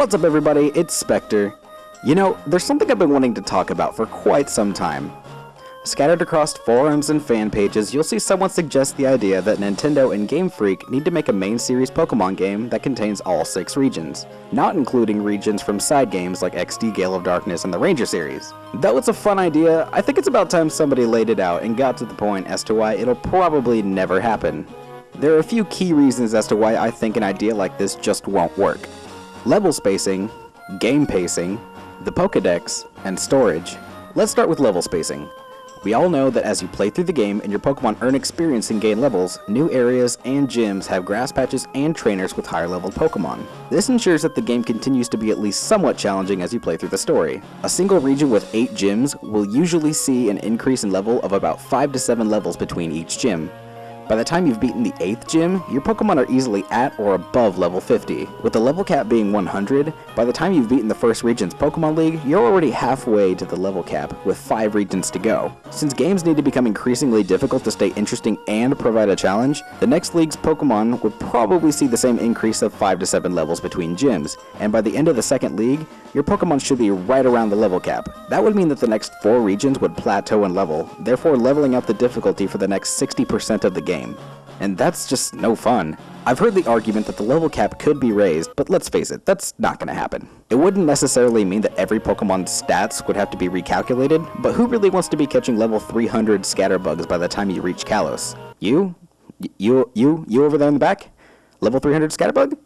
What's up everybody, it's Speqtor. You know, there's something I've been wanting to talk about for quite some time. Scattered across forums and fan pages, you'll see someone suggest the idea that Nintendo and Game Freak need to make a main series Pokemon game that contains all 6 regions, not including regions from side games like XD Gale of Darkness and the Ranger series. Though it's a fun idea, I think it's about time somebody laid it out and got to the point as to why it'll probably never happen. There are a few key reasons as to why I think an idea like this just won't work. Level spacing, game pacing, the Pokédex, and storage. Let's start with level spacing. We all know that as you play through the game and your Pokemon earn experience and gain levels, new areas and gyms have grass patches and trainers with higher leveled Pokemon. This ensures that the game continues to be at least somewhat challenging as you play through the story. A single region with 8 gyms will usually see an increase in level of about 5 to 7 levels between each gym. By the time you've beaten the 8th gym, your Pokemon are easily at or above level 50. With the level cap being 100, by the time you've beaten the first region's Pokemon League, you're already halfway to the level cap, with 5 regions to go. Since games need to become increasingly difficult to stay interesting and provide a challenge, the next league's Pokemon would probably see the same increase of 5 to 7 levels between gyms, and by the end of the second league, your Pokemon should be right around the level cap. That would mean that the next 4 regions would plateau in level, therefore leveling out the difficulty for the next 60% of the game. And that's just no fun. I've heard the argument that the level cap could be raised, but let's face it, that's not gonna happen. It wouldn't necessarily mean that every Pokemon's stats would have to be recalculated, but who really wants to be catching level 300 scatterbugs by the time you reach Kalos? You over there in the back? Level 300 scatterbug?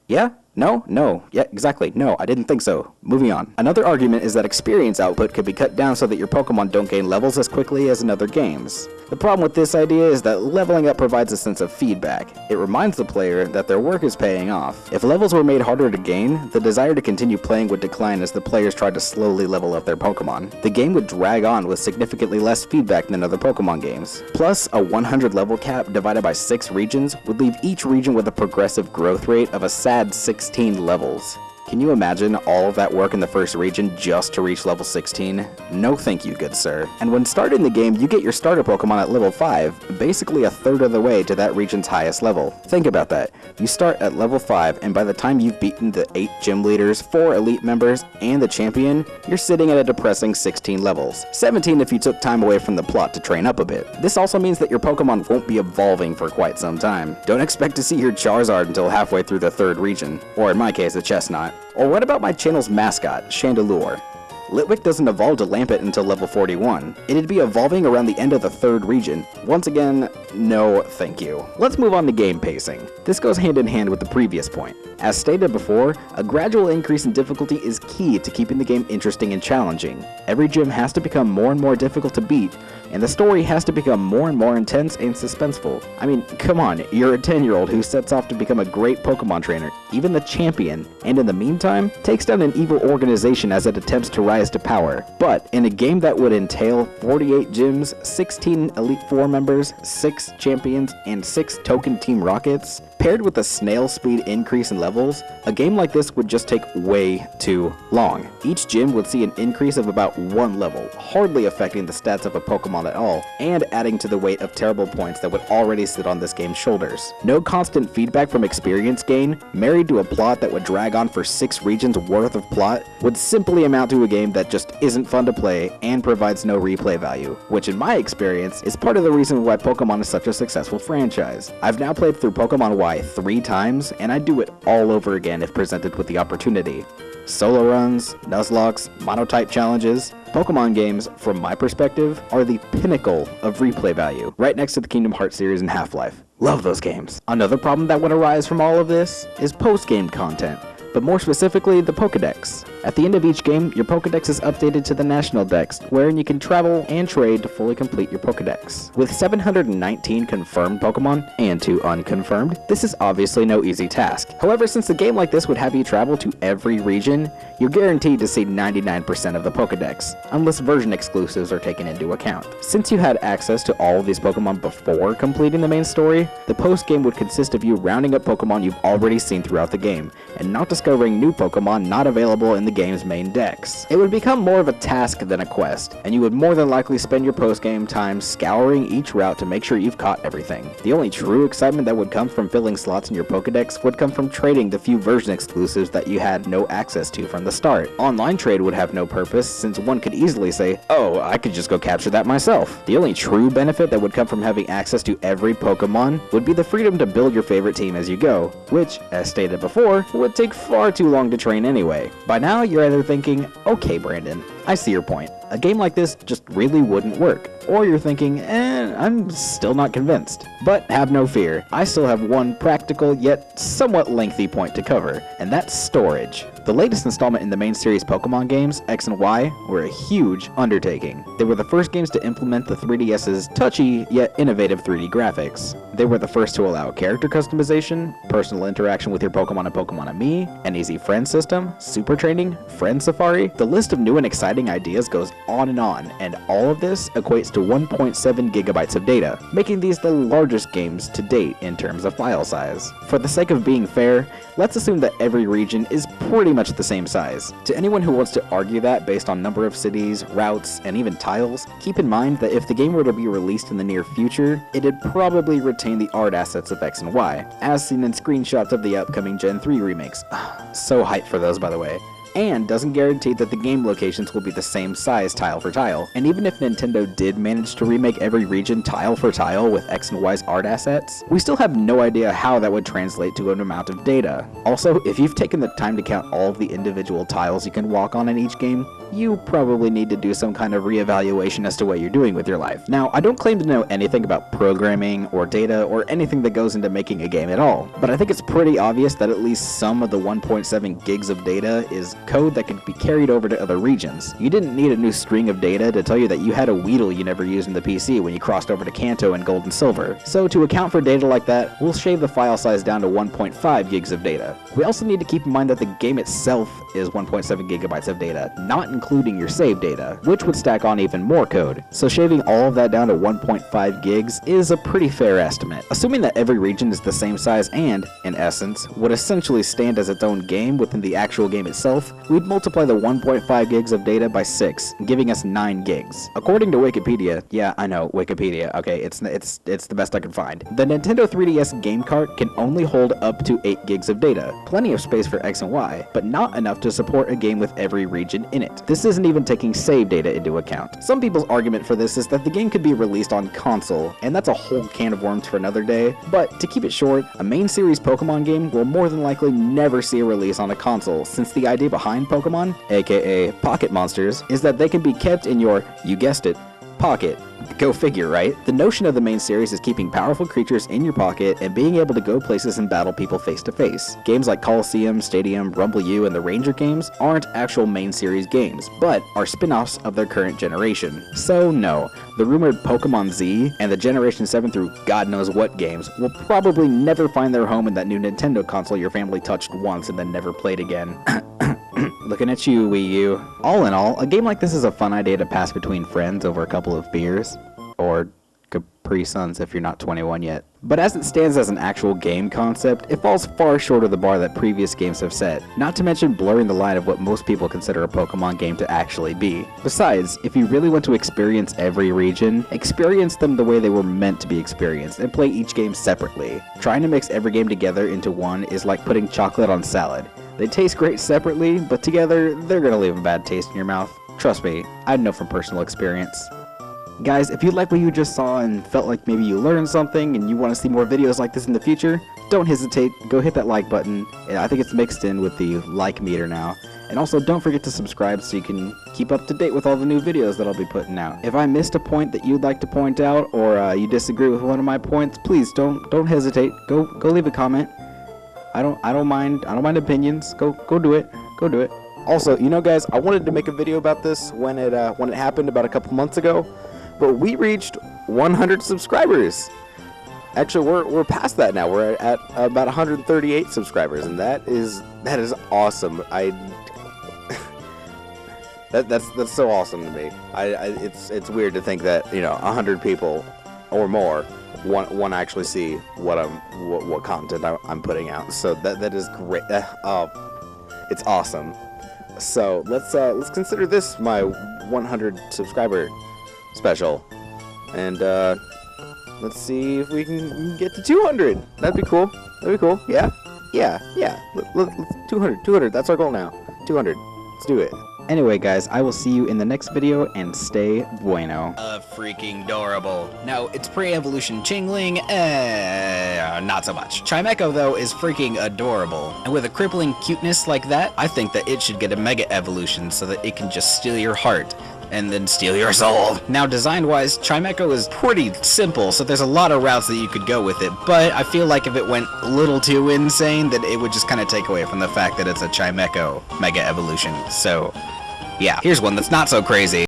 Yeah? No? No. Yeah, exactly. No, I didn't think so. Moving on. Another argument is that experience output could be cut down so that your Pokemon don't gain levels as quickly as in other games. The problem with this idea is that leveling up provides a sense of feedback. It reminds the player that their work is paying off. If levels were made harder to gain, the desire to continue playing would decline as the players tried to slowly level up their Pokemon. The game would drag on with significantly less feedback than other Pokemon games. Plus, a 100 level cap divided by 6 regions would leave each region with a progressive growth rate of a sad 16 levels. Can you imagine all of that work in the first region just to reach level 16? No thank you, good sir. And when starting the game, you get your starter Pokemon at level 5, basically a third of the way to that region's highest level. Think about that. You start at level 5, and by the time you've beaten the 8 gym leaders, 4 elite members, and the champion, you're sitting at a depressing 16 levels. 17 if you took time away from the plot to train up a bit. This also means that your Pokemon won't be evolving for quite some time. Don't expect to see your Charizard until halfway through the 3rd region, or in my case, a Chestnut. Or what about my channel's mascot, Chandelure? Litwick doesn't evolve to Lampet until level 41. It'd be evolving around the end of the 3rd region. Once again, no thank you. Let's move on to game pacing. This goes hand in hand with the previous point. As stated before, a gradual increase in difficulty is key to keeping the game interesting and challenging. Every gym has to become more and more difficult to beat, and the story has to become more and more intense and suspenseful. I mean, come on, you're a 10-year-old who sets off to become a great Pokemon trainer, even the champion, and in the meantime, takes down an evil organization as it attempts to rise to power. But in a game that would entail 48 gyms, 16 Elite Four members, 6 champions, and 6 token Team Rockets, paired with a snail speed increase in levels, a game like this would just take way too long. Each gym would see an increase of about 1 level, hardly affecting the stats of a Pokemon at all, and adding to the weight of terrible points that would already sit on this game's shoulders. No constant feedback from experience gain, married to a plot that would drag on for 6 regions worth of plot, would simply amount to a game that just isn't fun to play and provides no replay value, which in my experience is part of the reason why Pokemon is such a successful franchise. I've now played through Pokemon Y 3 times, and I'd do it all over again if presented with the opportunity. Solo runs, Nuzlocks, monotype challenges. Pokemon games, from my perspective, are the pinnacle of replay value, right next to the Kingdom Hearts series and Half-Life. Love those games. Another problem that would arise from all of this is post-game content, but more specifically, the Pokédex. At the end of each game, your Pokédex is updated to the National Dex, wherein you can travel and trade to fully complete your Pokédex. With 719 confirmed Pokemon, and 2 unconfirmed, this is obviously no easy task. However, since a game like this would have you travel to every region, you're guaranteed to see 99% of the Pokédex, unless version exclusives are taken into account. Since you had access to all of these Pokemon before completing the main story, the post-game would consist of you rounding up Pokemon you've already seen throughout the game, and not discovering new Pokemon not available in the game's main decks. It would become more of a task than a quest, and you would more than likely spend your post-game time scouring each route to make sure you've caught everything. The only true excitement that would come from filling slots in your Pokedex would come from trading the few version exclusives that you had no access to from the start. Online trade would have no purpose, since one could easily say, oh, I could just go capture that myself. The only true benefit that would come from having access to every Pokemon would be the freedom to build your favorite team as you go, which, as stated before, would take far too long to train anyway. By now, you're either thinking, okay Brandon, I see your point. A game like this just really wouldn't work. Or you're thinking, I'm still not convinced. But have no fear, I still have one practical yet somewhat lengthy point to cover, and that's storage. The latest installment in the main series Pokemon games, X and Y, were a huge undertaking. They were the first games to implement the 3DS's touchy yet innovative 3D graphics. They were the first to allow character customization, personal interaction with your Pokemon and Pokemon-Amie, an easy friend system, super training, friend safari. The list of new and exciting ideas goes on, and all of this equates to 1.7 gigabytes of data, making these the largest games to date in terms of file size. For the sake of being fair, let's assume that every region is pretty much the same size. To anyone who wants to argue that based on number of cities, routes, and even tiles, keep in mind that if the game were to be released in the near future, it'd probably retain the art assets of X and Y, as seen in screenshots of the upcoming Gen 3 remakes. So hyped for those, by the way. And doesn't guarantee that the game locations will be the same size tile for tile. And even if Nintendo did manage to remake every region tile for tile with X and Y's art assets, we still have no idea how that would translate to an amount of data. Also, if you've taken the time to count all of the individual tiles you can walk on in each game, you probably need to do some kind of reevaluation as to what you're doing with your life. Now, I don't claim to know anything about programming or data or anything that goes into making a game at all, but I think it's pretty obvious that at least some of the 1.7 gigs of data is code that could be carried over to other regions. You didn't need a new string of data to tell you that you had a Weedle you never used in the PC when you crossed over to Kanto and Gold and Silver. So to account for data like that, we'll shave the file size down to 1.5 gigs of data. We also need to keep in mind that the game itself is 1.7 gigabytes of data, not including your save data, which would stack on even more code. So shaving all of that down to 1.5 gigs is a pretty fair estimate. Assuming that every region is the same size and, in essence, would essentially stand as its own game within the actual game itself, we'd multiply the 1.5 gigs of data by 6, giving us 9 gigs. According to Wikipedia, yeah, I know, Wikipedia, okay, it's the best I can find. The Nintendo 3DS game cart can only hold up to 8 gigs of data, plenty of space for X and Y, but not enough to support a game with every region in it. This isn't even taking save data into account. Some people's argument for this is that the game could be released on console, and that's a whole can of worms for another day, but to keep it short, a main series Pokemon game will more than likely never see a release on a console, since the idea behind Pokemon, aka Pocket Monsters, is that they can be kept in your, you guessed it, pocket. Go figure, right? The notion of the main series is keeping powerful creatures in your pocket and being able to go places and battle people face to face. Games like Coliseum, Stadium, Rumble U, and the Ranger games aren't actual main series games, but are spin-offs of their current generation. So no, the rumored Pokemon Z and the Generation 7 through God knows what games will probably never find their home in that new Nintendo console your family touched once and then never played again. Looking at you, Wii U. All in all, a game like this is a fun idea to pass between friends over a couple of beers. Or Capri Suns if you're not 21 yet. But as it stands as an actual game concept, it falls far short of the bar that previous games have set, not to mention blurring the line of what most people consider a Pokemon game to actually be. Besides, if you really want to experience every region, experience them the way they were meant to be experienced, and play each game separately. Trying to mix every game together into one is like putting chocolate on salad. They taste great separately, but together, they're gonna leave a bad taste in your mouth. Trust me, I know from personal experience. Guys, if you like what you just saw and felt like maybe you learned something and you want to see more videos like this in the future, don't hesitate, go hit that like button. I think it's mixed in with the like meter now. And also don't forget to subscribe so you can keep up to date with all the new videos that I'll be putting out. If I missed a point that you'd like to point out or you disagree with one of my points, please don't hesitate. Go leave a comment. I don't mind opinions. Go do it. Go do it. Also, you know guys, I wanted to make a video about this when it happened about a couple months ago. But we reached 100 subscribers. Actually, we're past that now. We're at about 138 subscribers, and that is awesome. That's so awesome to me. It's weird to think that 100 people or more want to actually see what content I'm putting out. So that is great. It's awesome. So let's consider this my 100 subscriber special, and let's see if we can get to 200. That'd be cool. That'd be cool. Yeah. Let's 200. That's our goal now. 200. Let's do it. Anyway, guys, I will see you in the next video, and stay bueno. Freaking adorable. Now, it's pre-evolution Chingling, not so much. Chimecho, though, is freaking adorable. And with a crippling cuteness like that, I think that it should get a mega evolution so that it can just steal your heart and then steal your soul. Now, design-wise, Chimecho is pretty simple, so there's a lot of routes that you could go with it, but I feel like if it went a little too insane, then it would just kind of take away from the fact that it's a Chimecho mega evolution. So, yeah, here's one that's not so crazy.